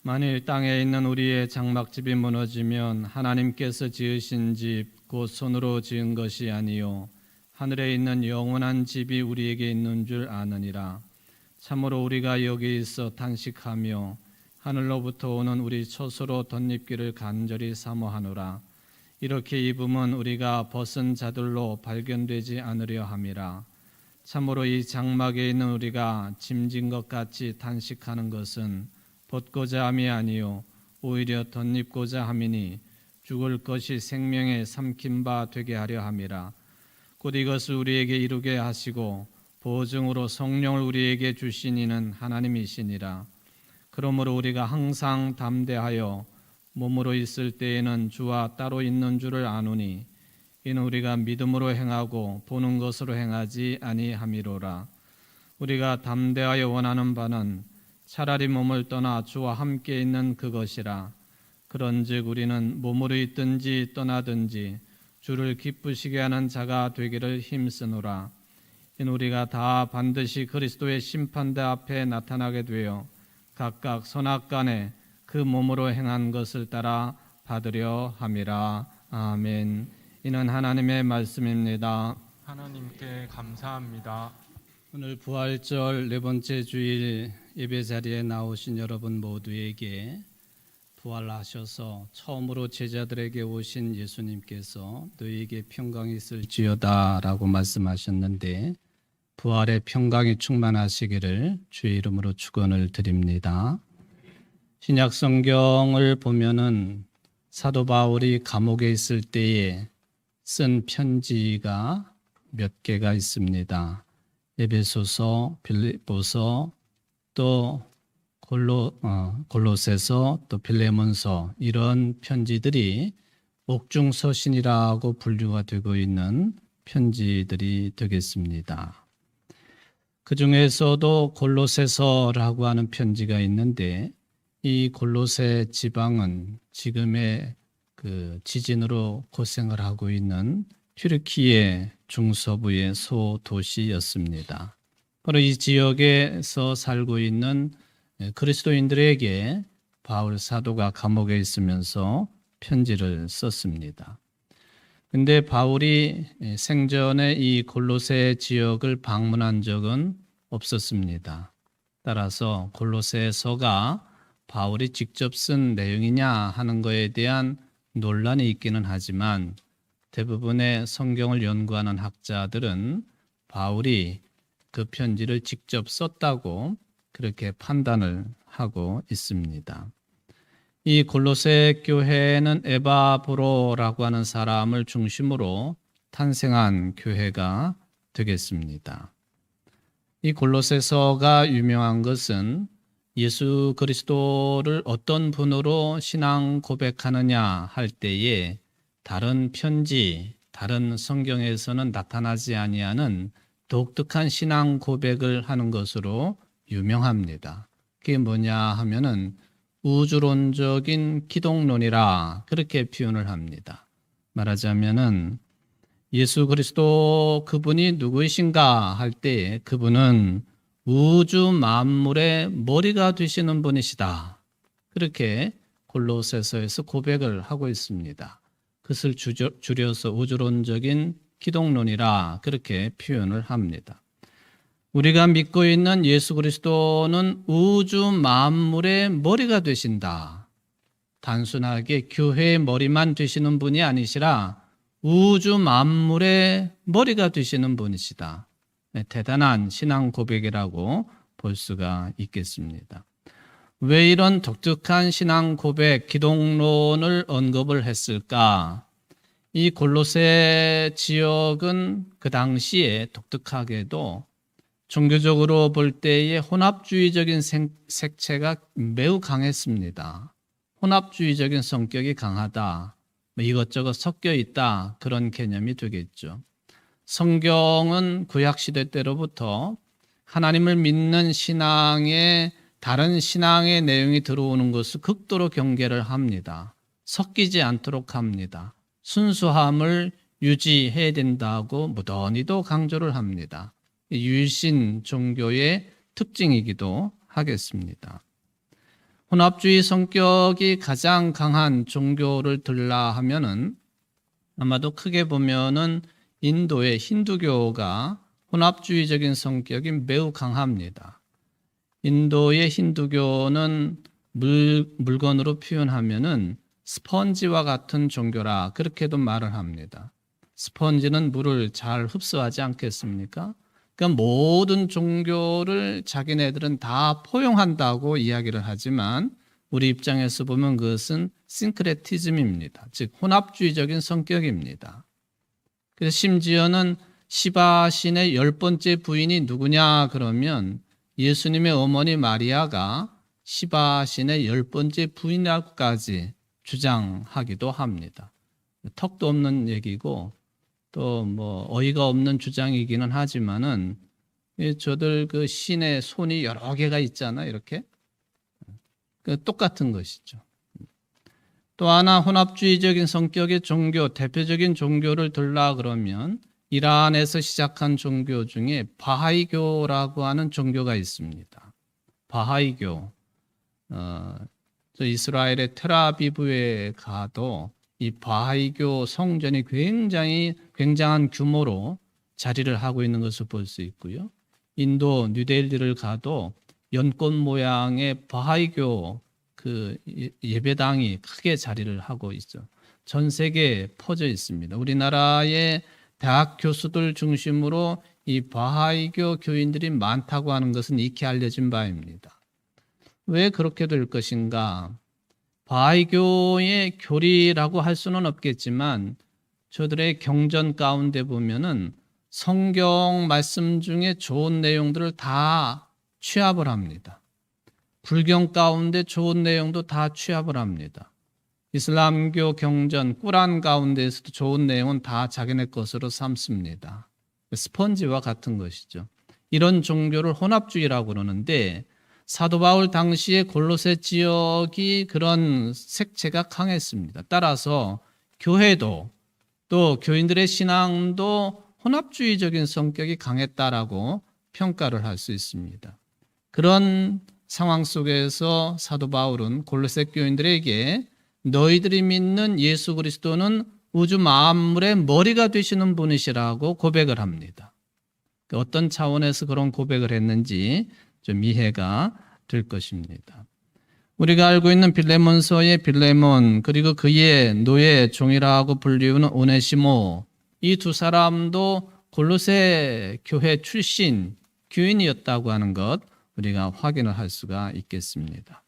만일 땅에 있는 우리의 장막집이 무너지면 하나님께서 지으신 집 곧 손으로 지은 것이 아니요 하늘에 있는 영원한 집이 우리에게 있는 줄 아느니라. 참으로 우리가 여기 있어 탄식하며 하늘로부터 오는 우리 처소로 덧입기를 간절히 사모하노라. 이렇게 입음은 우리가 벗은 자들로 발견되지 않으려 함이라. 참으로 이 장막에 있는 우리가 짐진 것 같이 탄식하는 것은 벗고자 함이 아니요 오히려 덧입고자 함이니 죽을 것이 생명에 삼킨 바 되게 하려 함이라. 곧 이것을 우리에게 이루게 하시고 보증으로 성령을 우리에게 주신 이는 하나님이시니라. 그러므로 우리가 항상 담대하여 몸으로 있을 때에는 주와 따로 있는 줄을 아노니 이는 우리가 믿음으로 행하고 보는 것으로 행하지 아니함이로라. 우리가 담대하여 원하는 바는 차라리 몸을 떠나 주와 함께 있는 그것이라. 그런즉 우리는 몸으로 있든지 떠나든지 주를 기쁘시게 하는 자가 되기를 힘쓰노라. 이는 우리가 다 반드시 그리스도의 심판대 앞에 나타나게 되어 각각 선악간에 그 몸으로 행한 것을 따라 받으려 함이라. 아멘. 이는 하나님의 말씀입니다. 하나님께 감사합니다. 오늘 부활절 네 번째 주일 예배 자리에 나오신 여러분 모두에게 부활하셔서 처음으로 제자들에게 오신 예수님께서 너희에게 평강이 있을지어다 라고 말씀하셨는데 부활의 평강이 충만하시기를 주의 이름으로 축원을 드립니다. 신약 성경을 보면은 사도 바울이 감옥에 있을 때에 쓴 편지가 몇 개가 있습니다. 에베소서, 빌립보서, 또 골로새서, 또 빌레몬서 이런 편지들이 옥중서신이라고 분류가 되고 있는 편지들이 되겠습니다. 그 중에서도 골로새서라고 하는 편지가 있는데 이 골로새 지방은 지금의 그 지진으로 고생을 하고 있는 튀르키예 중서부의 소도시였습니다. 바로 이 지역에서 살고 있는 그리스도인들에게 바울 사도가 감옥에 있으면서 편지를 썼습니다. 근데 바울이 생전에 이 골로새 지역을 방문한 적은 없었습니다. 따라서 골로새서가 바울이 직접 쓴 내용이냐 하는 것에 대한 논란이 있기는 하지만 대부분의 성경을 연구하는 학자들은 바울이 그 편지를 직접 썼다고 그렇게 판단을 하고 있습니다. 이 골로새 교회는 에바브로라고 하는 사람을 중심으로 탄생한 교회가 되겠습니다. 이 골로새서가 유명한 것은 예수 그리스도를 어떤 분으로 신앙 고백하느냐 할 때에 다른 편지, 다른 성경에서는 나타나지 아니하는 독특한 신앙 고백을 하는 것으로 유명합니다. 그게 뭐냐 하면은 우주론적인 기독론이라 그렇게 표현을 합니다. 말하자면은 예수 그리스도 그분이 누구이신가 할 때 그분은 우주 만물의 머리가 되시는 분이시다. 그렇게 골로새서에서 고백을 하고 있습니다. 그것을 줄여서 우주론적인 기독론이라 그렇게 표현을 합니다. 우리가 믿고 있는 예수 그리스도는 우주 만물의 머리가 되신다. 단순하게 교회의 머리만 되시는 분이 아니시라 우주 만물의 머리가 되시는 분이시다. 대단한 신앙 고백이라고 볼 수가 있겠습니다. 왜 이런 독특한 신앙 고백, 기독론을 언급을 했을까? 이 골로새 지역은 그 당시에 독특하게도 종교적으로 볼 때의 혼합주의적인 색채가 매우 강했습니다. 혼합주의적인 성격이 강하다, 이것저것 섞여 있다, 그런 개념이 되겠죠. 성경은 구약시대 때로부터 하나님을 믿는 신앙에 다른 신앙의 내용이 들어오는 것을 극도로 경계를 합니다. 섞이지 않도록 합니다. 순수함을 유지해야 된다고 무던히도 강조를 합니다. 유일신 종교의 특징이기도 하겠습니다. 혼합주의 성격이 가장 강한 종교를 들라 하면은 아마도 크게 보면은 인도의 힌두교가 혼합주의적인 성격이 매우 강합니다. 인도의 힌두교는 물건으로 표현하면은 스펀지와 같은 종교라 그렇게도 말을 합니다. 스펀지는 물을 잘 흡수하지 않겠습니까? 그러니까 모든 종교를 자기네들은 다 포용한다고 이야기를 하지만 우리 입장에서 보면 그것은 싱크레티즘입니다. 즉 혼합주의적인 성격입니다. 그래서 심지어는 시바 신의 10번째 부인이 누구냐 그러면 예수님의 어머니 마리아가 시바 신의 10번째 부인이라고까지 주장하기도 합니다. 턱도 없는 얘기고 또 뭐 어이가 없는 주장이기는 하지만은 저들 그 신의 손이 여러 개가 있잖아 이렇게 똑같은 것이죠. 또 하나 혼합주의적인 성격의 종교, 대표적인 종교를 들라 그러면 이란에서 시작한 종교 중에 바하이교라고 하는 종교가 있습니다. 바하이교. 이스라엘의 텔아비브에 가도 이 바하이교 성전이 굉장한 규모로 자리를 하고 있는 것을 볼 수 있고요. 인도 뉴델리를 가도 연꽃 모양의 바하이교 그 예배당이 크게 자리를 하고 있죠. 전 세계에 퍼져 있습니다. 우리나라의 대학 교수들 중심으로 이 바하이교 교인들이 많다고 하는 것은 익히 알려진 바입니다. 왜 그렇게 될 것인가? 바하이교의 교리라고 할 수는 없겠지만 저들의 경전 가운데 보면은 성경 말씀 중에 좋은 내용들을 다 취합을 합니다. 불경 가운데 좋은 내용도 다 취합을 합니다. 이슬람교 경전, 꾸란 가운데에서도 좋은 내용은 다 자기네 것으로 삼습니다. 스펀지와 같은 것이죠. 이런 종교를 혼합주의라고 그러는데 사도 바울 당시에 골로새 지역이 그런 색채가 강했습니다. 따라서 교회도 또 교인들의 신앙도 혼합주의적인 성격이 강했다라고 평가를 할 수 있습니다. 그런 상황 속에서 사도 바울은 골로새 교인들에게 너희들이 믿는 예수 그리스도는 우주 만물의 머리가 되시는 분이시라고 고백을 합니다. 어떤 차원에서 그런 고백을 했는지 좀 이해가 될 것입니다. 우리가 알고 있는 빌레몬서의 빌레몬 그리고 그의 노예 종이라고 불리우는 오네시모 이 두 사람도 골로새 교회 출신 교인이었다고 하는 것 우리가 확인을 할 수가 있겠습니다.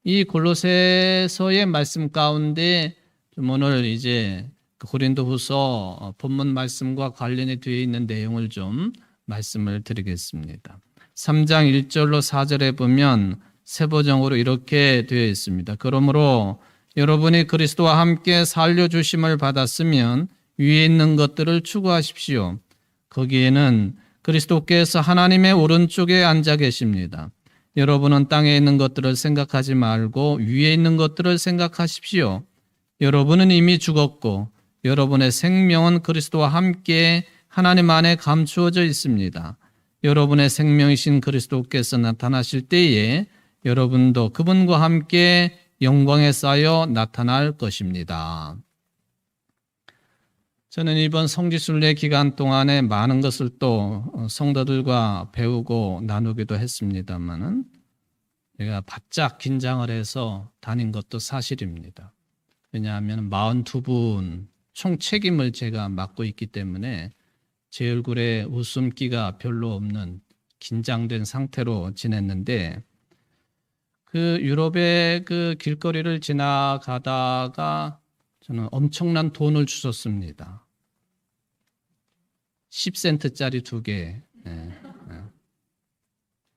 이 골로새서의 말씀 가운데 좀 오늘 이제 고린도후서 본문 말씀과 관련이 되어 있는 내용을 좀 말씀을 드리겠습니다. 3장 1절로 4절에 보면 세부적으로 이렇게 되어 있습니다. 그러므로 여러분이 그리스도와 함께 살려주심을 받았으면 위에 있는 것들을 추구하십시오. 거기에는 그리스도께서 하나님의 오른쪽에 앉아 계십니다. 여러분은 땅에 있는 것들을 생각하지 말고 위에 있는 것들을 생각하십시오. 여러분은 이미 죽었고 여러분의 생명은 그리스도와 함께 하나님 안에 감추어져 있습니다. 여러분의 생명이신 그리스도께서 나타나실 때에 여러분도 그분과 함께 영광에 쌓여 나타날 것입니다. 저는 이번 성지순례 기간 동안에 많은 것을 또 성도들과 배우고 나누기도 했습니다만은 제가 바짝 긴장을 해서 다닌 것도 사실입니다. 왜냐하면 42분 총 책임을 제가 맡고 있기 때문에 제 얼굴에 웃음기가 별로 없는 긴장된 상태로 지냈는데 그 유럽의 그 길거리를 지나가다가 저는 엄청난 돈을 주셨습니다. 10센트짜리 2개.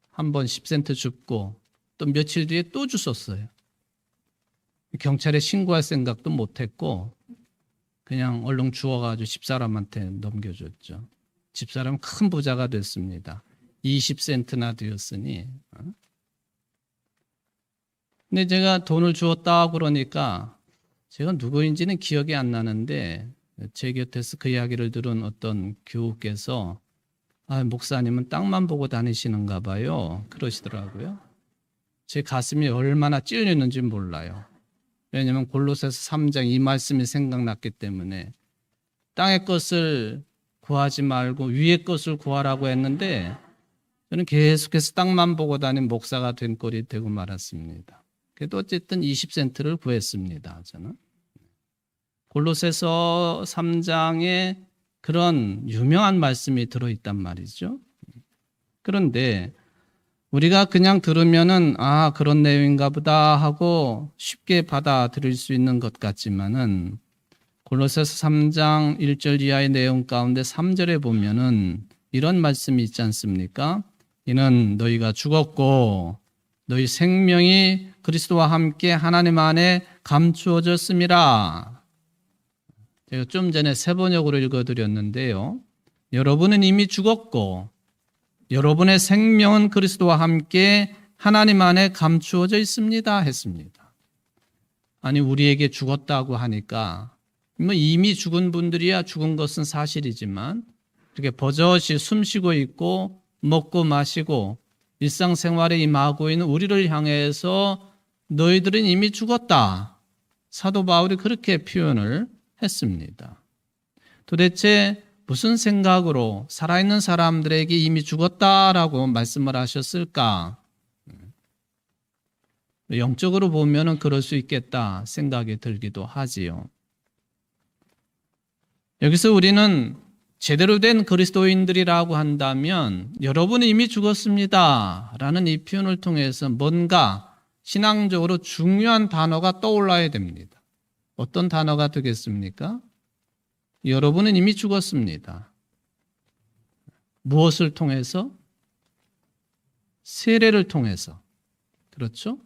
한 번 10센트 줍고 또 며칠 뒤에 또 주셨어요. 경찰에 신고할 생각도 못했고 그냥 얼른 주워가지고 집사람한테 넘겨줬죠. 집사람은 큰 부자가 됐습니다. 20센트나 되었으니. 근데 제가 돈을 주었다 그러니까 제가 누구인지는 기억이 안 나는데 제 곁에서 그 이야기를 들은 어떤 교우께서 목사님은 땅만 보고 다니시는가 봐요. 그러시더라고요. 제 가슴이 얼마나 찔리는지 몰라요. 왜냐하면 골로새서 3장 이 말씀이 생각났기 때문에 땅의 것을 구하지 말고 위의 것을 구하라고 했는데 저는 계속해서 땅만 보고 다닌 목사가 된 꼴이 되고 말았습니다. 그래도 어쨌든 20센트를 구했습니다. 저는 골로새서 3장에 그런 유명한 말씀이 들어있단 말이죠. 그런데 우리가 그냥 들으면은 그런 내용인가 보다 하고 쉽게 받아들일 수 있는 것 같지만은 골로새서 3장 1절 이하의 내용 가운데 3절에 보면은 이런 말씀이 있지 않습니까? 이는 너희가 죽었고 너희 생명이 그리스도와 함께 하나님 안에 감추어졌음이라. 제가 좀 전에 세번역으로 읽어드렸는데요. 여러분은 이미 죽었고 여러분의 생명은 그리스도와 함께 하나님 안에 감추어져 있습니다 했습니다. 아니 우리에게 죽었다고 하니까 이미 죽은 분들이야 죽은 것은 사실이지만 이렇게 버젓이 숨쉬고 있고 먹고 마시고 일상생활에 임하고 있는 우리를 향해서 너희들은 이미 죽었다. 사도 바울이 그렇게 표현을 했습니다. 도대체 무슨 생각으로 살아있는 사람들에게 이미 죽었다라고 말씀을 하셨을까? 영적으로 보면은 그럴 수 있겠다 생각이 들기도 하지요. 여기서 우리는 제대로 된 그리스도인들이라고 한다면 여러분은 이미 죽었습니다 라는 이 표현을 통해서 뭔가 신앙적으로 중요한 단어가 떠올라야 됩니다. 어떤 단어가 되겠습니까? 여러분은 이미 죽었습니다. 무엇을 통해서? 세례를 통해서. 그렇죠?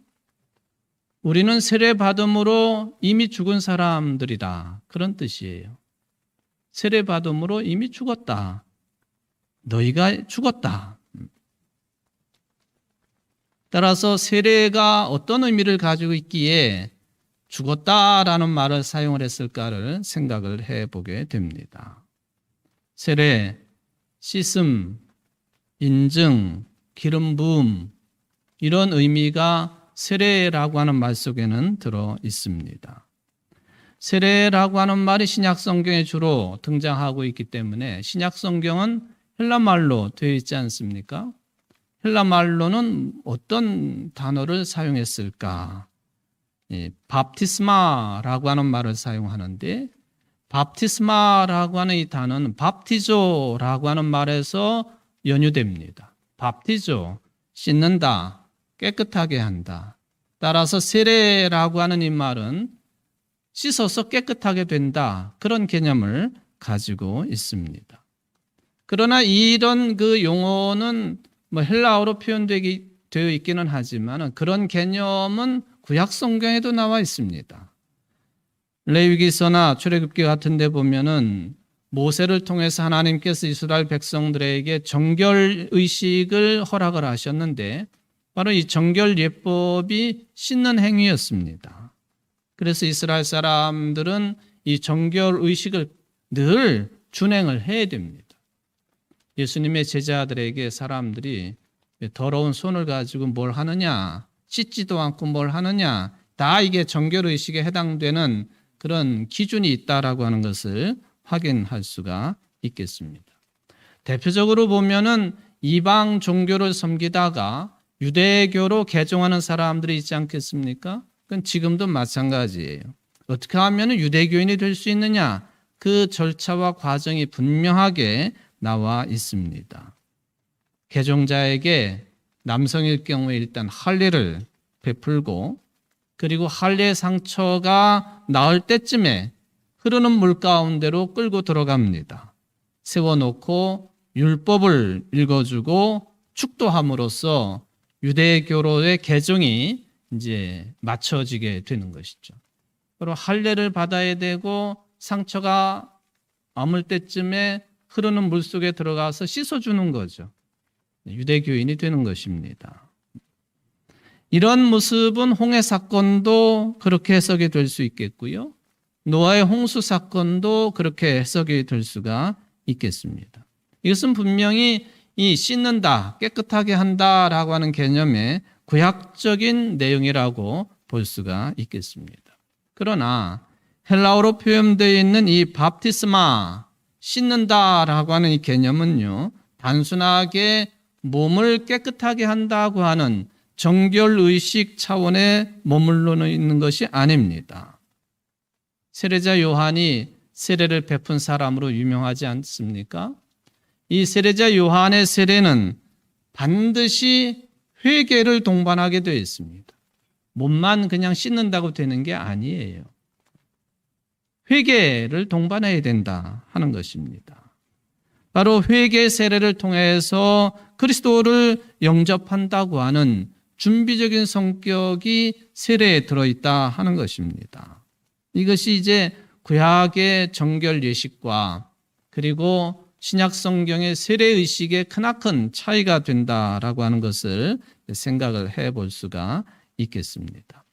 우리는 세례 받음으로 이미 죽은 사람들이다. 그런 뜻이에요. 세례 받음으로 이미 죽었다. 너희가 죽었다. 따라서 세례가 어떤 의미를 가지고 있기에 죽었다라는 말을 사용을 했을까를 생각을 해보게 됩니다. 세례, 씻음, 인증, 기름 부음 이런 의미가 세례라고 하는 말 속에는 들어 있습니다. 세례라고 하는 말이 신약 성경에 주로 등장하고 있기 때문에 신약 성경은 헬라 말로 되어 있지 않습니까? 헬라 말로는 어떤 단어를 사용했을까? 밥티스마라고 하는 말을 사용하는데 밥티스마라고 하는 이 단어는 밥티조라고 하는 말에서 연유됩니다. 밥티조, 씻는다, 깨끗하게 한다. 따라서 세례라고 하는 이 말은 씻어서 깨끗하게 된다. 그런 개념을 가지고 있습니다. 그러나 이런 그 용어는 헬라어로 되어 있기는 하지만 그런 개념은 구약 성경에도 나와 있습니다. 레위기서나 출애굽기 같은 데 보면은 모세를 통해서 하나님께서 이스라엘 백성들에게 정결 의식을 허락을 하셨는데 바로 이 정결 예법이 씻는 행위였습니다. 그래서 이스라엘 사람들은 이 정결 의식을 늘 준행을 해야 됩니다. 예수님의 제자들에게 사람들이 더러운 손을 가지고 뭘 하느냐, 씻지도 않고 뭘 하느냐, 다 이게 정결 의식에 해당되는 그런 기준이 있다라고 하는 것을 확인할 수가 있겠습니다. 대표적으로 보면은 이방 종교를 섬기다가 유대교로 개종하는 사람들이 있지 않겠습니까? 그건 지금도 마찬가지예요. 어떻게 하면 유대교인이 될 수 있느냐? 그 절차와 과정이 분명하게 나와 있습니다. 개종자에게 남성일 경우에 일단 할례를 베풀고 그리고 할례 상처가 나을 때쯤에 흐르는 물 가운데로 끌고 들어갑니다. 세워놓고 율법을 읽어주고 축도함으로써 유대교로의 개종이 이제 맞춰지게 되는 것이죠. 그리고 할례를 받아야 되고 상처가 아물 때쯤에 흐르는 물 속에 들어가서 씻어주는 거죠. 유대교인이 되는 것입니다. 이런 모습은 홍해 사건도 그렇게 해석이 될 수 있겠고요. 노아의 홍수 사건도 그렇게 해석이 될 수가 있겠습니다. 이것은 분명히 이 씻는다, 깨끗하게 한다라고 하는 개념에 구약적인 내용이라고 볼 수가 있겠습니다. 그러나 헬라어로 표현되어 있는 이 밥티스마, 씻는다라고 하는 이 개념은요, 단순하게 몸을 깨끗하게 한다고 하는 정결의식 차원에 머물러 있는 것이 아닙니다. 세례자 요한이 세례를 베푼 사람으로 유명하지 않습니까? 이 세례자 요한의 세례는 반드시 회개를 동반하게 되어 있습니다. 몸만 그냥 씻는다고 되는 게 아니에요. 회개를 동반해야 된다 하는 것입니다. 바로 회개 세례를 통해서 그리스도를 영접한다고 하는 준비적인 성격이 세례에 들어있다 하는 것입니다. 이것이 이제 구약의 정결 예식과 그리고 신약 성경의 세례 의식의 크나큰 차이가 된다라고 하는 것을 생각을 해볼 수가 있겠습니다.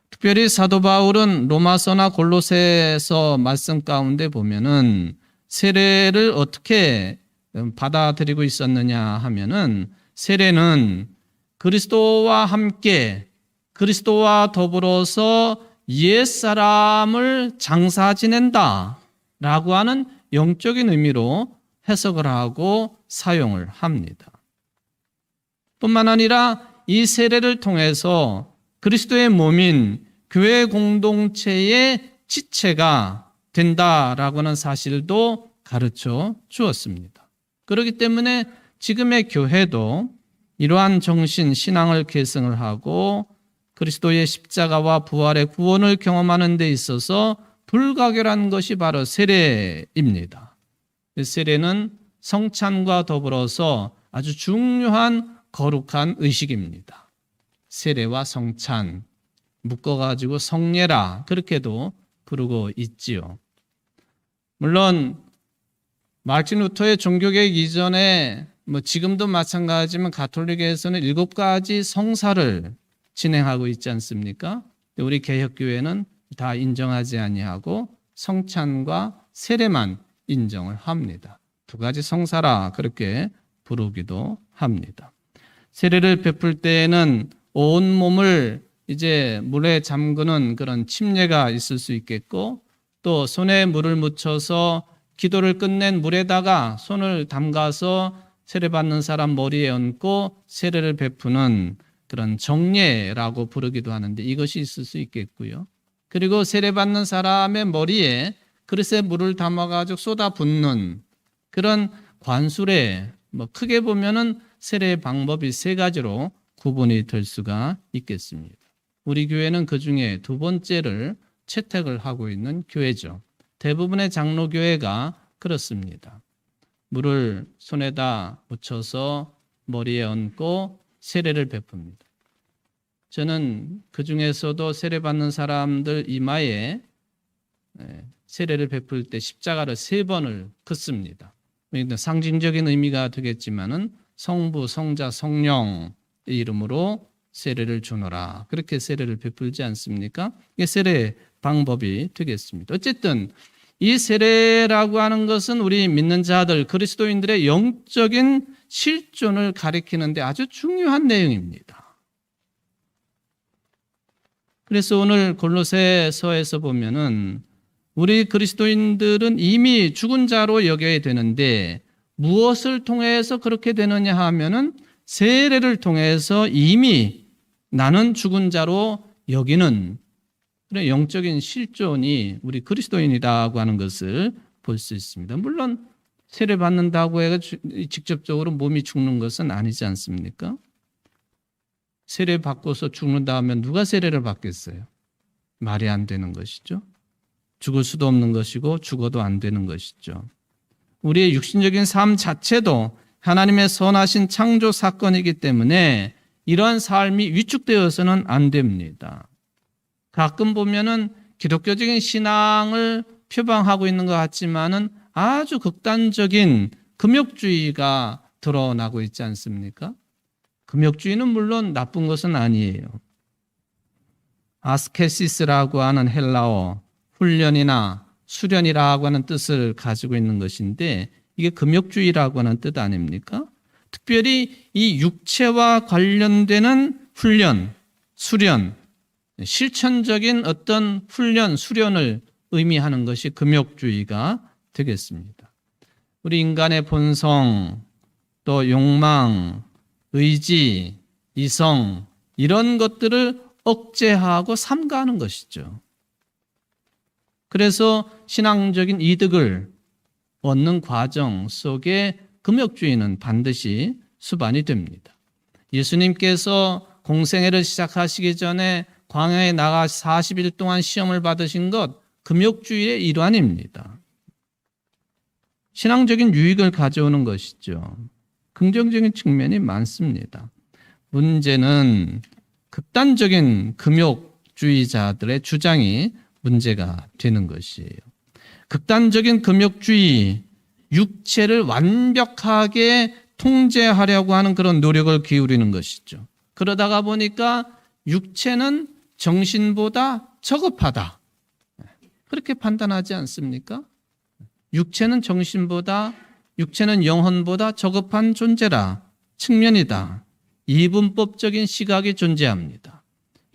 특별히 사도 바울은 로마서나 골로새서 말씀 가운데 보면은 세례를 어떻게 받아들이고 있었느냐 하면은 세례는 그리스도와 함께 그리스도와 더불어서 옛사람을 장사 지낸다 라고 하는 영적인 의미로 해석을 하고 사용을 합니다. 뿐만 아니라 이 세례를 통해서 그리스도의 몸인 교회 공동체의 지체가 된다라고 하는 사실도 가르쳐 주었습니다. 그렇기 때문에 지금의 교회도 이러한 정신, 신앙을 계승을 하고 그리스도의 십자가와 부활의 구원을 경험하는 데 있어서 불가결한 것이 바로 세례입니다. 세례는 성찬과 더불어서 아주 중요한 거룩한 의식입니다. 세례와 성찬, 묶어가지고 성례라 그렇게도 부르고 있지요. 물론 마르틴 루터의 종교개혁 이전에 지금도 마찬가지지만 가톨릭에서는 7가지 성사를 진행하고 있지 않습니까? 우리 개혁교회는 다 인정하지 아니하고 성찬과 세례만 인정을 합니다. 2가지 성사라 그렇게 부르기도 합니다. 세례를 베풀 때에는 온 몸을 이제 물에 잠그는 그런 침례가 있을 수 있겠고 또 손에 물을 묻혀서 기도를 끝낸 물에다가 손을 담가서 세례받는 사람 머리에 얹고 세례를 베푸는 그런 정례라고 부르기도 하는데 이것이 있을 수 있겠고요. 그리고 세례받는 사람의 머리에 그릇에 물을 담아가지고 쏟아붓는 그런 관수례, 크게 보면은 세례의 방법이 3가지로 구분이 될 수가 있겠습니다. 우리 교회는 그 중에 2번째를 채택을 하고 있는 교회죠. 대부분의 장로교회가 그렇습니다. 물을 손에다 묻혀서 머리에 얹고 세례를 베풉니다. 저는 그 중에서도 세례받는 사람들 이마에 세례를 베풀 때 십자가를 3번을 긋습니다. 상징적인 의미가 되겠지만은 성부, 성자, 성령의 이름으로 세례를 주노라. 그렇게 세례를 베풀지 않습니까? 이게 세례의 방법이 되겠습니다. 어쨌든 이 세례라고 하는 것은 우리 믿는 자들, 그리스도인들의 영적인 실존을 가리키는데 아주 중요한 내용입니다. 그래서 오늘 골로새서에서 보면은 우리 그리스도인들은 이미 죽은 자로 여겨야 되는데 무엇을 통해서 그렇게 되느냐 하면은 세례를 통해서 이미 나는 죽은 자로 여기는 그런 영적인 실존이 우리 그리스도인이라고 하는 것을 볼 수 있습니다. 물론 세례 받는다고 해서 직접적으로 몸이 죽는 것은 아니지 않습니까? 세례 받고서 죽는다 하면 누가 세례를 받겠어요? 말이 안 되는 것이죠. 죽을 수도 없는 것이고 죽어도 안 되는 것이죠. 우리의 육신적인 삶 자체도 하나님의 선하신 창조 사건이기 때문에 이러한 삶이 위축되어서는 안 됩니다. 가끔 보면은 기독교적인 신앙을 표방하고 있는 것 같지만은 아주 극단적인 금욕주의가 드러나고 있지 않습니까? 금욕주의는 물론 나쁜 것은 아니에요. 아스케시스라고 하는 헬라어, 훈련이나 수련이라고 하는 뜻을 가지고 있는 것인데 이게 금욕주의라고 하는 뜻 아닙니까? 특별히 이 육체와 관련되는 훈련, 수련, 실천적인 어떤 훈련, 수련을 의미하는 것이 금욕주의가 되겠습니다. 우리 인간의 본성, 또 욕망, 의지, 이성 이런 것들을 억제하고 삼가하는 것이죠. 그래서 신앙적인 이득을 얻는 과정 속에 금욕주의는 반드시 수반이 됩니다. 예수님께서 공생애를 시작하시기 전에 광야에 나가 40일 동안 시험을 받으신 것 금욕주의의 일환입니다. 신앙적인 유익을 가져오는 것이죠. 긍정적인 측면이 많습니다. 문제는 극단적인 금욕주의자들의 주장이 문제가 되는 것이에요. 극단적인 금욕주의, 육체를 완벽하게 통제하려고 하는 그런 노력을 기울이는 것이죠. 그러다가 보니까 육체는 정신보다 저급하다. 그렇게 판단하지 않습니까? 육체는 육체는 영혼보다 저급한 존재라, 측면이다. 이분법적인 시각이 존재합니다.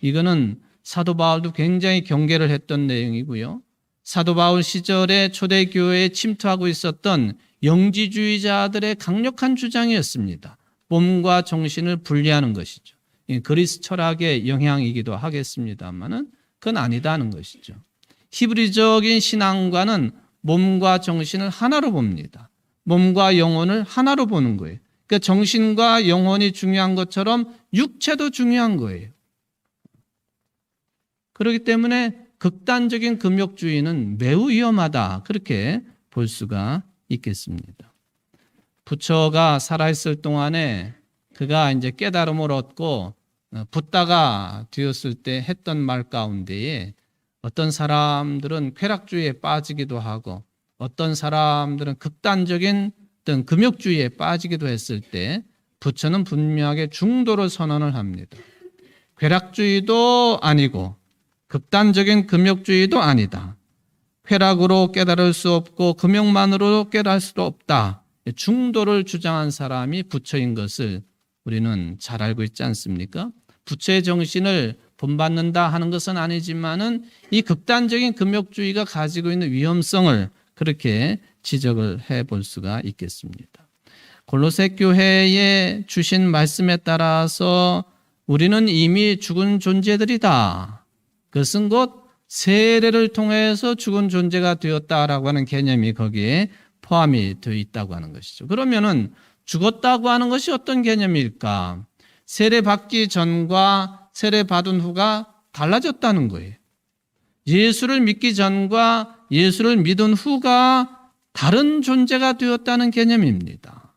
이거는 사도 바울도 굉장히 경계를 했던 내용이고요. 사도 바울 시절에 초대교회에 침투하고 있었던 영지주의자들의 강력한 주장이었습니다. 몸과 정신을 분리하는 것이죠. 그리스 철학의 영향이기도 하겠습니다만은 그건 아니다는 것이죠. 히브리적인 신앙과는 몸과 정신을 하나로 봅니다. 몸과 영혼을 하나로 보는 거예요. 그러니까 정신과 영혼이 중요한 것처럼 육체도 중요한 거예요. 그렇기 때문에 극단적인 금욕주의는 매우 위험하다. 그렇게 볼 수가 있겠습니다. 부처가 살아있을 동안에 그가 이제 깨달음을 얻고 붓다가 되었을 때 했던 말 가운데에 어떤 사람들은 쾌락주의에 빠지기도 하고 어떤 사람들은 극단적인 어떤 금욕주의에 빠지기도 했을 때 부처는 분명하게 중도를 선언을 합니다. 쾌락주의도 아니고 극단적인 금욕주의도 아니다. 쾌락으로 깨달을 수 없고 금욕만으로 깨달을 수 없다. 중도를 주장한 사람이 부처인 것을 우리는 잘 알고 있지 않습니까? 부처의 정신을 본받는다 하는 것은 아니지만은 이 극단적인 금욕주의가 가지고 있는 위험성을 그렇게 지적을 해볼 수가 있겠습니다. 골로새 교회에 주신 말씀에 따라서 우리는 이미 죽은 존재들이다. 그것은 곧 세례를 통해서 죽은 존재가 되었다라고 하는 개념이 거기에 포함이 되어 있다고 하는 것이죠. 그러면은 죽었다고 하는 것이 어떤 개념일까? 세례 받기 전과 세례 받은 후가 달라졌다는 거예요. 예수를 믿기 전과 예수를 믿은 후가 다른 존재가 되었다는 개념입니다.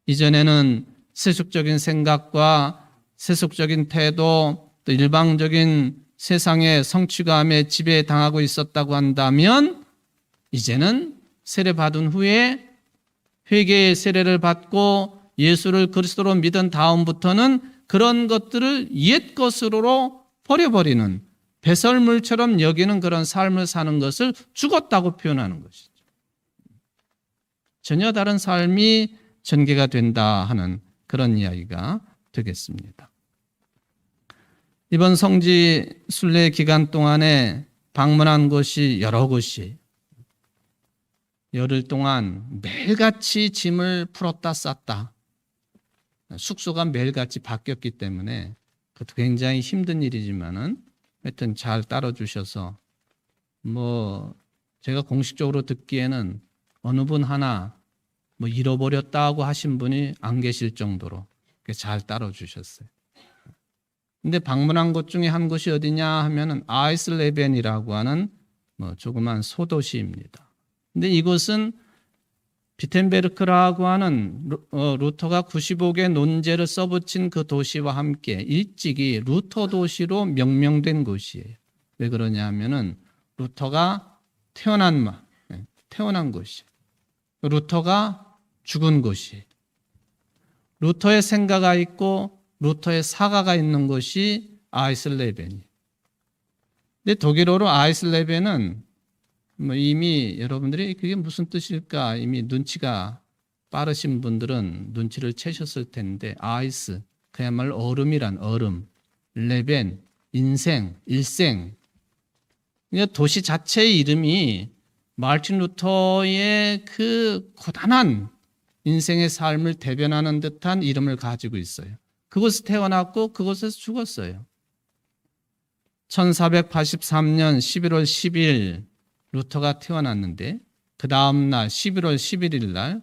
이전에는 세속적인 생각과 세속적인 태도, 또 일방적인 세상의 성취감에 지배당하고 있었다고 한다면 이제는 세례 받은 후에 회개의 세례를 받고 예수를 그리스도로 믿은 다음부터는 그런 것들을 옛 것으로 버려버리는 배설물처럼 여기는 그런 삶을 사는 것을 죽었다고 표현하는 것이죠. 전혀 다른 삶이 전개가 된다 하는 그런 이야기가 되겠습니다. 이번 성지 순례 기간 동안에 방문한 곳이 여러 곳이 열흘 동안 매일같이 짐을 풀었다 쌌다. 숙소가 매일같이 바뀌었기 때문에 그것도 굉장히 힘든 일이지만은 하여튼 잘 따라주셔서 제가 공식적으로 듣기에는 어느 분 하나 잃어버렸다고 하신 분이 안 계실 정도로 잘 따라주셨어요. 근데 방문한 곳 중에 한 곳이 어디냐 하면은 아이슬레벤이라고 하는 조그만 소도시입니다. 근데 이곳은 비텐베르크라고 하는 루터가 95개 논제를 써붙인 그 도시와 함께 일찍이 루터 도시로 명명된 곳이에요. 왜 그러냐 하면은 루터가 태어난 곳이, 루터가 죽은 곳이, 루터의 생가가 있고 루터의 사가가 있는 곳이 아이슬레벤이. 근데 독일어로 아이슬레벤은 이미 여러분들이 그게 무슨 뜻일까 이미 눈치가 빠르신 분들은 눈치를 채셨을 텐데 아이스 그야말로 얼음이란 얼음, 레벤, 인생, 일생. 그러니까 도시 자체의 이름이 마르틴 루터의 그 고단한 인생의 삶을 대변하는 듯한 이름을 가지고 있어요. 그곳에서 태어났고 그곳에서 죽었어요. 1483년 11월 10일 루터가 태어났는데 그 다음 날 11월 11일 날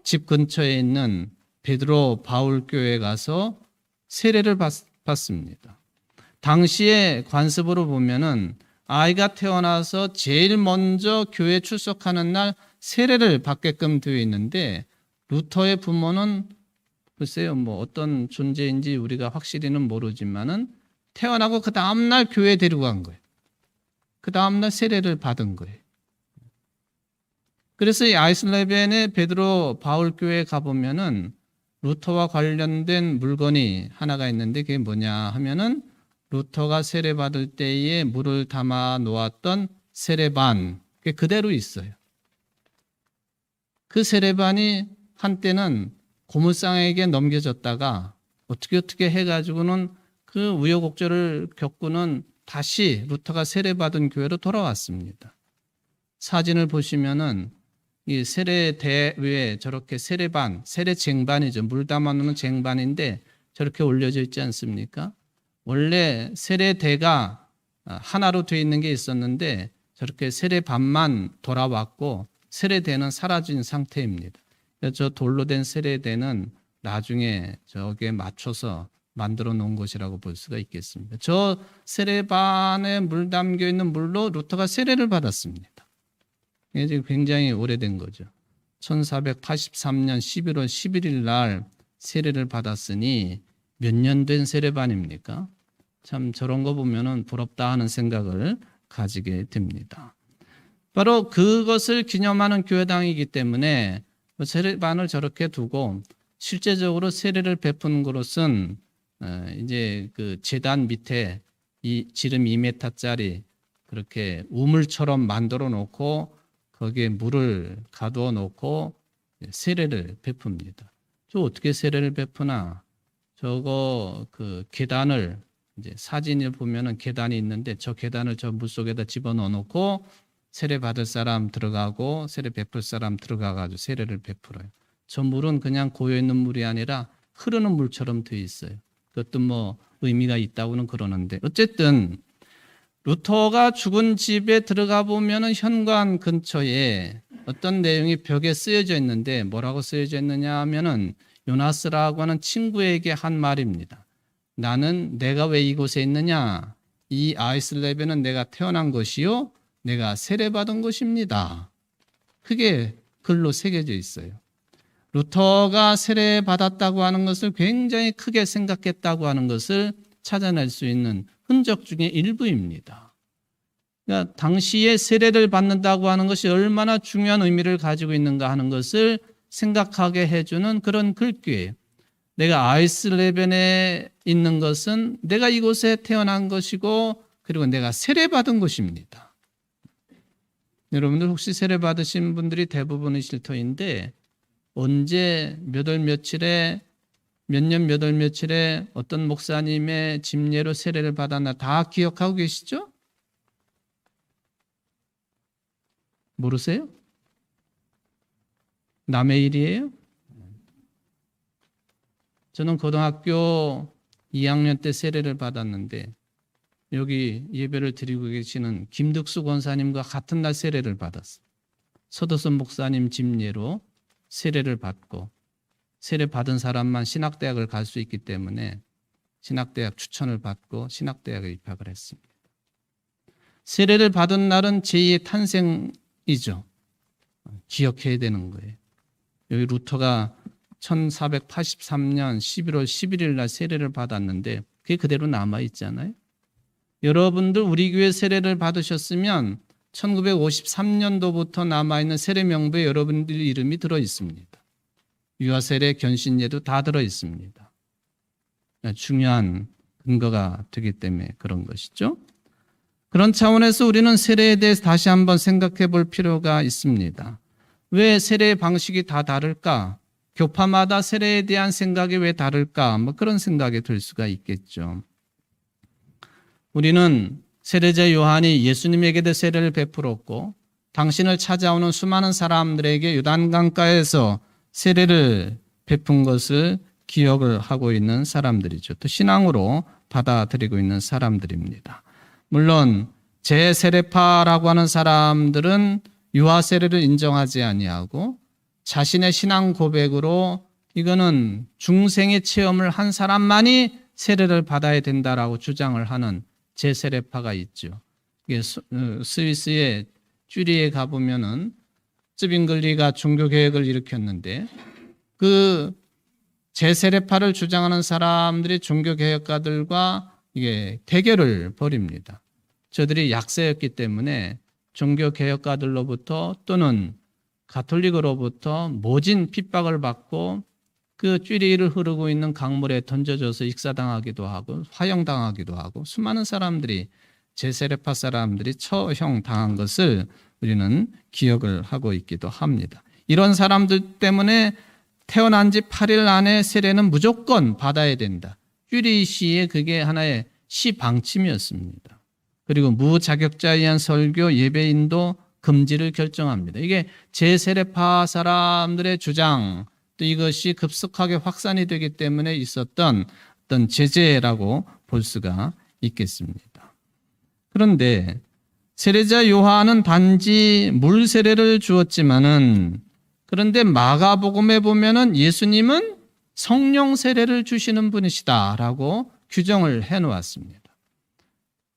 집 근처에 있는 베드로 바울 교회에 가서 세례를 받습니다. 당시에 관습으로 보면은 아이가 태어나서 제일 먼저 교회에 출석하는 날 세례를 받게끔 되어 있는데 루터의 부모는 글쎄요 뭐 어떤 존재인지 우리가 확실히는 모르지만은 태어나고 그 다음날 교회에 데리고 간 거예요. 그 다음날 세례를 받은 거예요. 그래서 이 아이슬레벤의 베드로 바울 교회에 가보면은 루터와 관련된 물건이 하나가 있는데 그게 뭐냐 하면은 루터가 세례 받을 때에 물을 담아 놓았던 세례반, 그게 그대로 있어요. 그 세례반이 한때는 고물상에게 넘겨졌다가 어떻게 해가지고는 그 우여곡절을 겪고는 다시 루터가 세례받은 교회로 돌아왔습니다. 사진을 보시면은 이 세례대에 저렇게 세례반, 세례쟁반이죠. 물 담아놓는 쟁반인데 저렇게 올려져 있지 않습니까? 원래 세례대가 하나로 되어 있는 게 있었는데 저렇게 세례반만 돌아왔고 세례대는 사라진 상태입니다. 저 돌로 된 세례대는 나중에 저기에 맞춰서 만들어 놓은 것이라고 볼 수가 있겠습니다. 저 세례반에 물 담겨 있는 물로 루터가 세례를 받았습니다. 이게 지금 굉장히 오래된 거죠. 1483년 11월 11일 날 세례를 받았으니 몇 년 된 세례반입니까? 참 저런 거 보면은 부럽다 하는 생각을 가지게 됩니다. 바로 그것을 기념하는 교회당이기 때문에 세례반을 저렇게 두고 실제적으로 세례를 베푸는 것은 이제 그 제단 밑에 이 지름 2m짜리 그렇게 우물처럼 만들어 놓고 거기에 물을 가두어 놓고 세례를 베풉니다. 저 어떻게 세례를 베푸나? 저거 그 계단을 이제 사진을 보면은 계단이 있는데 저 계단을 저 물 속에다 집어넣어 놓고 세례 받을 사람 들어가고 세례 베풀 사람 들어가가지고 세례를 베풀어요. 저 물은 그냥 고여 있는 물이 아니라 흐르는 물처럼 되어 있어요. 그것도 뭐 의미가 있다고는 그러는데 어쨌든 루터가 죽은 집에 들어가 보면은 현관 근처에 어떤 내용이 벽에 쓰여져 있는데 뭐라고 쓰여져 있느냐 하면은 요나스라고 하는 친구에게 한 말입니다. 나는 내가 왜 이곳에 있느냐? 이 아이슬레벤은 내가 태어난 것이요 내가 세례받은 것입니다. 그게 글로 새겨져 있어요. 루터가 세례받았다고 하는 것을 굉장히 크게 생각했다고 하는 것을 찾아낼 수 있는 흔적 중에 일부입니다. 그러니까 당시에 세례를 받는다고 하는 것이 얼마나 중요한 의미를 가지고 있는가 하는 것을 생각하게 해주는 그런 글귀예요. 내가 아이슬레벤에 있는 것은 내가 이곳에 태어난 것이고 그리고 내가 세례받은 것입니다. 여러분들 혹시 세례받으신 분들이 대부분이실 터인데 언제 몇 월 며칠에 몇 년 몇 월 며칠에 어떤 목사님의 집례로 세례를 받았나 다 기억하고 계시죠? 모르세요? 남의 일이에요? 저는 고등학교 2학년 때 세례를 받았는데 여기 예배를 드리고 계시는 김득수 권사님과 같은 날 세례를 받았어요. 서도선 목사님 집례로 세례를 받고 세례 받은 사람만 신학대학을 갈 수 있기 때문에 신학대학 추천을 받고 신학대학에 입학을 했습니다. 세례를 받은 날은 제2의 탄생이죠. 기억해야 되는 거예요. 여기 루터가 1483년 11월 11일 날 세례를 받았는데 그게 그대로 남아있잖아요. 여러분들 우리 교회 세례를 받으셨으면 1953년도부터 남아있는 세례 명부에 여러분들 이름이 들어있습니다. 유아세례, 견신예도 다 들어있습니다. 중요한 근거가 되기 때문에 그런 것이죠. 그런 차원에서 우리는 세례에 대해서 다시 한번 생각해 볼 필요가 있습니다. 왜 세례의 방식이 다 다를까? 교파마다 세례에 대한 생각이 왜 다를까? 뭐 그런 생각이 들 수가 있겠죠. 우리는 세례자 요한이 예수님에게도 세례를 베풀었고 당신을 찾아오는 수많은 사람들에게 요단강가에서 세례를 베푼 것을 기억을 하고 있는 사람들이죠. 또 신앙으로 받아들이고 있는 사람들입니다. 물론 제세례파라고 하는 사람들은 유아 세례를 인정하지 아니하고 자신의 신앙 고백으로 이거는 중생의 체험을 한 사람만이 세례를 받아야 된다라고 주장을 하는 제세례파가 있죠. 이게 스위스의 쭈리에 가보면은 쯔빙글리가 종교개혁을 일으켰는데 그 제세례파를 주장하는 사람들이 종교개혁가들과 이게 대결을 벌입니다. 저들이 약세였기 때문에 종교개혁가들로부터 또는 가톨릭으로부터 모진 핍박을 받고 그 쭈리를 흐르고 있는 강물에 던져져서 익사당하기도 하고 화형당하기도 하고 수많은 사람들이 제세례파 사람들이 처형당한 것을 우리는 기억을 하고 있기도 합니다. 이런 사람들 때문에 태어난 지 8일 안에 세례는 무조건 받아야 된다. 쭈리 시의 그게 하나의 시 방침이었습니다. 그리고 무자격자에 의한 설교, 예배인도 금지를 결정합니다. 이게 제세례파 사람들의 주장, 또 이것이 급속하게 확산이 되기 때문에 있었던 어떤 제재라고 볼 수가 있겠습니다. 그런데 세례자 요한은 단지 물 세례를 주었지만은 그런데 마가복음에 보면은 예수님은 성령 세례를 주시는 분이시다라고 규정을 해 놓았습니다.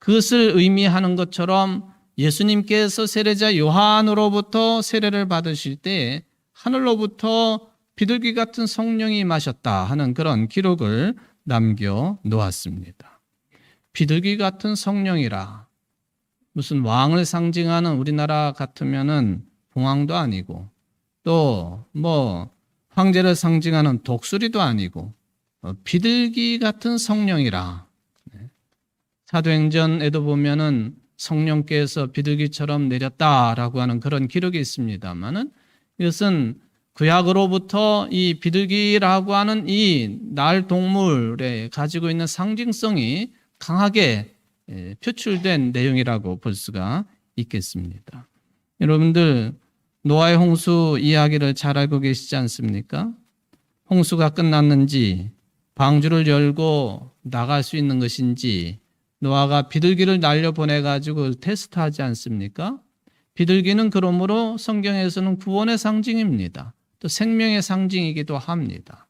그것을 의미하는 것처럼 예수님께서 세례자 요한으로부터 세례를 받으실 때 하늘로부터 비둘기 같은 성령이 임하셨다 하는 그런 기록을 남겨 놓았습니다. 비둘기 같은 성령이라 무슨 왕을 상징하는 우리나라 같으면은 봉황도 아니고 또 뭐 황제를 상징하는 독수리도 아니고 비둘기 같은 성령이라. 사도행전에도 보면은 성령께서 비둘기처럼 내렸다라고 하는 그런 기록이 있습니다만은 이것은 구약으로부터 이 비둘기라고 하는 이 날 동물에 가지고 있는 상징성이 강하게 표출된 내용이라고 볼 수가 있겠습니다. 여러분들 노아의 홍수 이야기를 잘 알고 계시지 않습니까? 홍수가 끝났는지 방주를 열고 나갈 수 있는 것인지 노아가 비둘기를 날려보내가지고 테스트하지 않습니까? 비둘기는 그러므로 성경에서는 구원의 상징입니다. 또 생명의 상징이기도 합니다.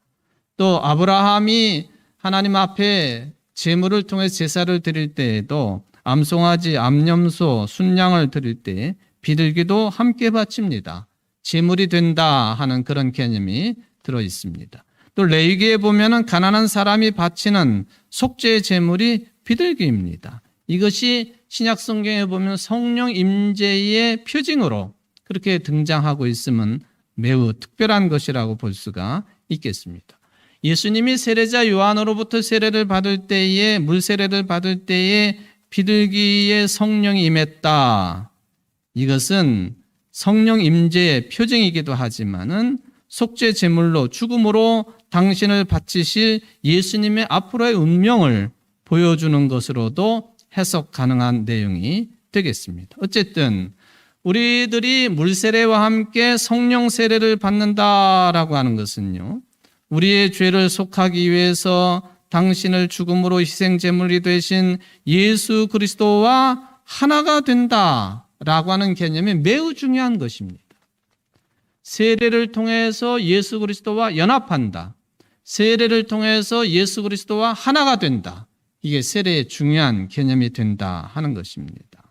또 아브라함이 하나님 앞에 제물을 통해 제사를 드릴 때에도 암송아지, 암염소, 순양을 드릴 때 비둘기도 함께 바칩니다. 제물이 된다 하는 그런 개념이 들어 있습니다. 또 레위기에 보면은 가난한 사람이 바치는 속죄의 제물이 비둘기입니다. 이것이 신약 성경에 보면 성령 임재의 표징으로 그렇게 등장하고 있으면 매우 특별한 것이라고 볼 수가 있겠습니다. 예수님이 세례자 요한으로부터 세례를 받을 때에 물 세례를 받을 때에 비둘기의 성령이 임했다. 이것은 성령 임재의 표징이기도 하지만은 속죄 제물로 죽음으로 당신을 바치실 예수님의 앞으로의 운명을 보여주는 것으로도 해석 가능한 내용이 되겠습니다. 어쨌든 우리들이 물세례와 함께 성령 세례를 받는다라고 하는 것은요, 우리의 죄를 속하기 위해서 당신을 죽음으로 희생제물이 되신 예수 그리스도와 하나가 된다라고 하는 개념이 매우 중요한 것입니다. 세례를 통해서 예수 그리스도와 연합한다. 세례를 통해서 예수 그리스도와 하나가 된다. 이게 세례의 중요한 개념이 된다 하는 것입니다.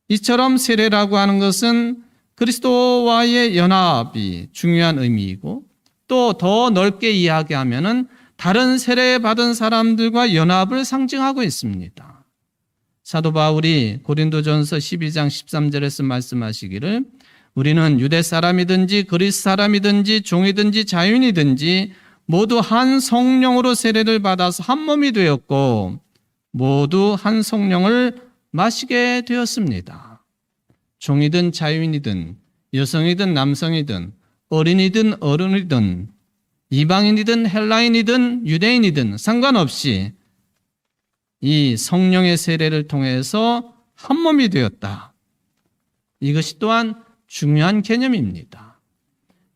이처럼 세례라고 하는 것은 그리스도와의 연합이 중요한 의미이고 또 더 넓게 이야기하면은 다른 세례 받은 사람들과 연합을 상징하고 있습니다. 사도 바울이 고린도전서 12장 13절에서 말씀하시기를 우리는 유대 사람이든지 그리스 사람이든지 종이든지 자유인이든지 모두 한 성령으로 세례를 받아서 한 몸이 되었고 모두 한 성령을 마시게 되었습니다. 종이든 자유인이든 여성이든 남성이든 어린이든 어른이든 이방인이든 헬라인이든 유대인이든 상관없이 이 성령의 세례를 통해서 한 몸이 되었다. 이것이 또한 중요한 개념입니다.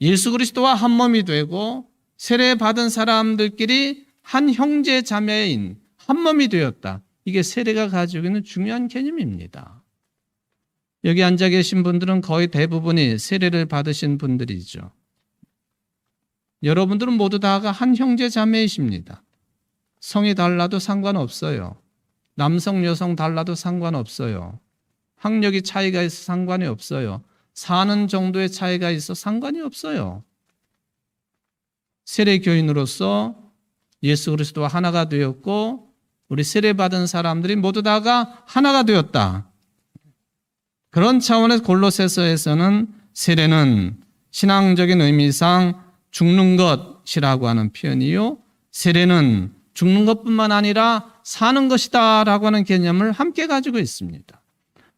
예수 그리스도와 한 몸이 되고 세례받은 사람들끼리 한 형제 자매인 한 몸이 되었다. 이게 세례가 가지고 있는 중요한 개념입니다. 여기 앉아 계신 분들은 거의 대부분이 세례를 받으신 분들이죠. 여러분들은 모두 다가 한 형제 자매이십니다. 성이 달라도 상관없어요. 남성, 여성 달라도 상관없어요. 학력이 차이가 있어 상관이 없어요. 사는 정도의 차이가 있어 상관이 없어요. 세례교인으로서 예수 그리스도와 하나가 되었고 우리 세례받은 사람들이 모두 다가 하나가 되었다. 그런 차원에서 골로새서에서는 세례는 신앙적인 의미상 죽는 것이라고 하는 표현이요. 세례는 죽는 것뿐만 아니라 사는 것이다 라고 하는 개념을 함께 가지고 있습니다.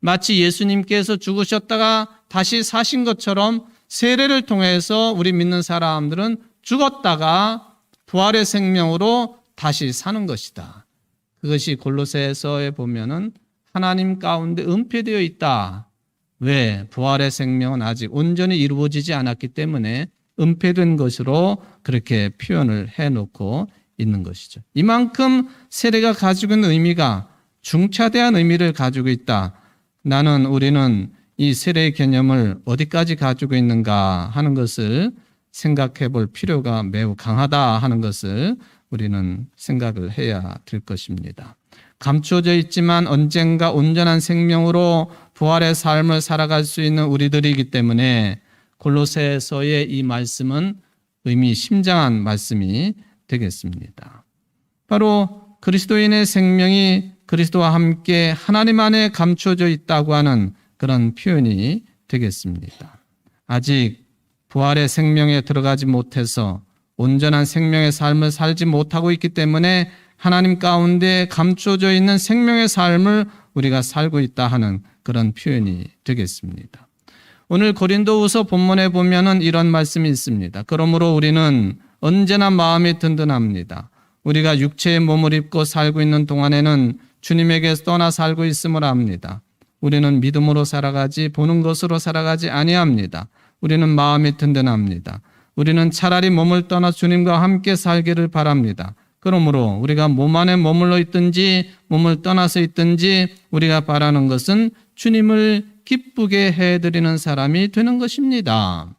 마치 예수님께서 죽으셨다가 다시 사신 것처럼 세례를 통해서 우리 믿는 사람들은 죽었다가 부활의 생명으로 다시 사는 것이다. 그것이 골로새서에 보면은 하나님 가운데 은폐되어 있다. 왜? 부활의 생명은 아직 온전히 이루어지지 않았기 때문에 은폐된 것으로 그렇게 표현을 해놓고 있는 것이죠. 이만큼 세례가 가지고 있는 의미가 중차대한 의미를 가지고 있다. 우리는 이 세례의 개념을 어디까지 가지고 있는가 하는 것을 생각해 볼 필요가 매우 강하다 하는 것을 우리는 생각을 해야 될 것입니다. 감추어져 있지만 언젠가 온전한 생명으로 부활의 삶을 살아갈 수 있는 우리들이기 때문에 골로새서의 이 말씀은 의미심장한 말씀이 되겠습니다. 바로 그리스도인의 생명이 그리스도와 함께 하나님 안에 감추어져 있다고 하는 그런 표현이 되겠습니다. 아직 부활의 생명에 들어가지 못해서 온전한 생명의 삶을 살지 못하고 있기 때문에 하나님 가운데 감추어져 있는 생명의 삶을 우리가 살고 있다 하는 그런 표현이 되겠습니다. 오늘 고린도후서 본문에 보면은 이런 말씀이 있습니다. 그러므로 우리는 언제나 마음이 든든합니다. 우리가 육체의 몸을 입고 살고 있는 동안에는 주님에게서 떠나 살고 있음을 압니다. 우리는 믿음으로 살아가지 보는 것으로 살아가지 아니합니다. 우리는 마음이 든든합니다. 우리는 차라리 몸을 떠나 주님과 함께 살기를 바랍니다. 그러므로 우리가 몸 안에 머물러 있든지 몸을 떠나서 있든지 우리가 바라는 것은 주님을 기쁘게 해드리는 사람이 되는 것입니다.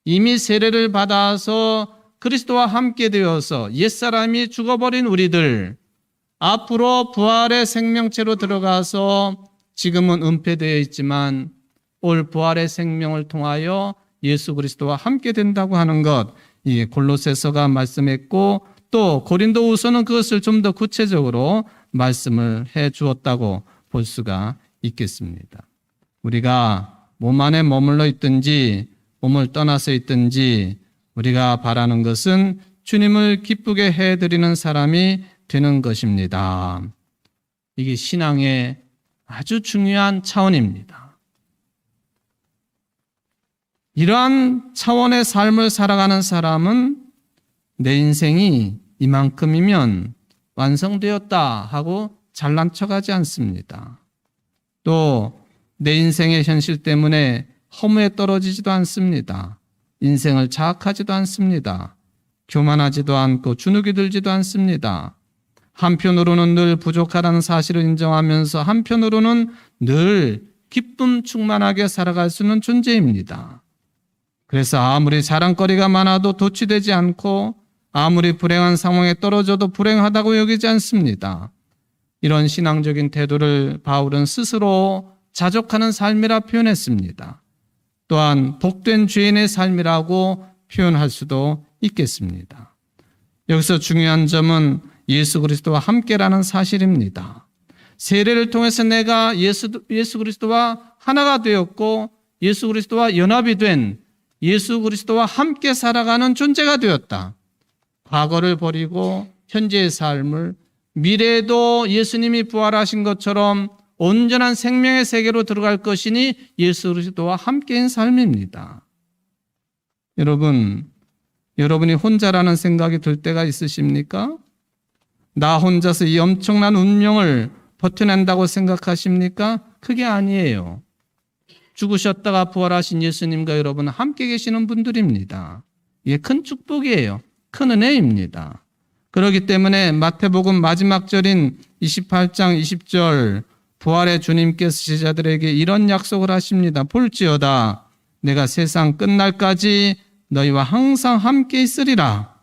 이미 세례를 받아서 그리스도와 함께 되어서 옛사람이 죽어버린 우리들, 앞으로 부활의 생명체로 들어가서 지금은 은폐되어 있지만 올 부활의 생명을 통하여 예수 그리스도와 함께 된다고 하는 것, 이 골로새서가 말씀했고 또 고린도후서는 그것을 좀 더 구체적으로 말씀을 해 주었다고 볼 수가 있겠습니다. 우리가 몸 안에 머물러 있든지 몸을 떠나서 있든지 우리가 바라는 것은 주님을 기쁘게 해드리는 사람이 되는 것입니다. 이게 신앙의 아주 중요한 차원입니다. 이러한 차원의 삶을 살아가는 사람은 내 인생이 이만큼이면 완성되었다 하고 잘난 척하지 않습니다. 또 내 인생의 현실 때문에 허무에 떨어지지도 않습니다. 인생을 자학하지도 않습니다. 교만하지도 않고 주눅이 들지도 않습니다. 한편으로는 늘 부족하다는 사실을 인정하면서 한편으로는 늘 기쁨 충만하게 살아갈 수 있는 존재입니다. 그래서 아무리 자랑거리가 많아도 도취되지 않고 아무리 불행한 상황에 떨어져도 불행하다고 여기지 않습니다. 이런 신앙적인 태도를 바울은 스스로 자족하는 삶이라 표현했습니다. 또한 복된 죄인의 삶이라고 표현할 수도 있겠습니다. 여기서 중요한 점은 예수 그리스도와 함께라는 사실입니다. 세례를 통해서 내가 예수 그리스도와 하나가 되었고 예수 그리스도와 연합이 된 예수 그리스도와 함께 살아가는 존재가 되었다. 과거를 버리고 현재의 삶을 미래에도 예수님이 부활하신 것처럼 온전한 생명의 세계로 들어갈 것이니 예수 그리스도와 함께인 삶입니다. 여러분, 여러분이 혼자라는 생각이 들 때가 있으십니까? 나 혼자서 이 엄청난 운명을 버텨낸다고 생각하십니까? 그게 아니에요. 죽으셨다가 부활하신 예수님과 여러분 함께 계시는 분들입니다. 이게 큰 축복이에요. 큰 은혜입니다. 그렇기 때문에 마태복음 마지막 절인 28장 20절 부활의 주님께서 제자들에게 이런 약속을 하십니다. 볼지어다 내가 세상 끝날까지 너희와 항상 함께 있으리라.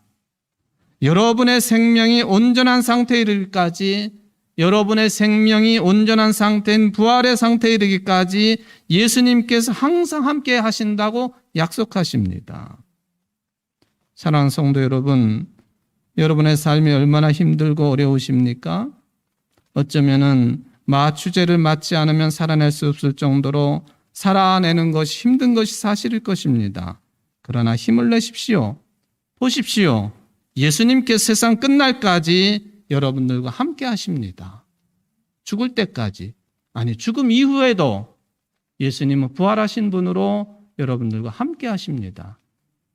여러분의 생명이 온전한 상태에 이르기까지, 여러분의 생명이 온전한 상태인 부활의 상태에 이르기까지 예수님께서 항상 함께 하신다고 약속하십니다. 사랑하는 성도 여러분, 여러분의 삶이 얼마나 힘들고 어려우십니까? 어쩌면은 마취제를 맞지 않으면 살아낼 수 없을 정도로 살아내는 것이 힘든 것이 사실일 것입니다. 그러나 힘을 내십시오. 보십시오. 예수님께서 세상 끝날까지 여러분들과 함께 하십니다. 죽을 때까지, 아니 죽음 이후에도 예수님은 부활하신 분으로 여러분들과 함께 하십니다.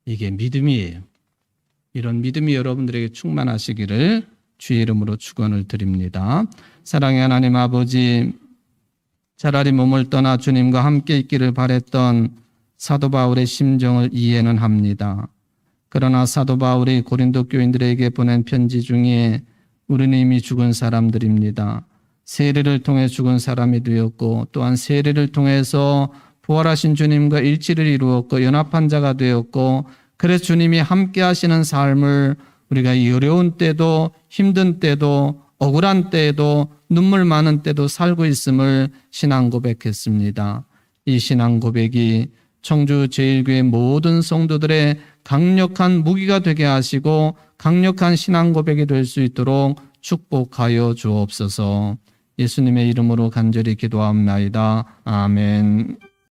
이게 믿음이에요. 이런 믿음이 여러분들에게 충만하시기를 주의 이름으로 축원을 드립니다. 사랑의 하나님 아버지, 차라리 몸을 떠나 주님과 함께 있기를 바랬던 사도 바울의 심정을 이해는 합니다. 그러나 사도 바울이 고린도 교인들에게 보낸 편지 중에 우리는 이미 죽은 사람들입니다. 세례를 통해 죽은 사람이 되었고 또한 세례를 통해서 부활하신 주님과 일치를 이루었고 연합한 자가 되었고, 그래서 주님이 함께 하시는 삶을 우리가 이 어려운 때도 힘든 때도 억울한 때에도 눈물 많은 때도 살고 있음을 신앙 고백했습니다. 이 신앙 고백이 청주 제1교회 모든 성도들의 강력한 무기가 되게 하시고 강력한 신앙 고백이 될 수 있도록 축복하여 주옵소서. 예수님의 이름으로 간절히 기도합나이다. 아멘.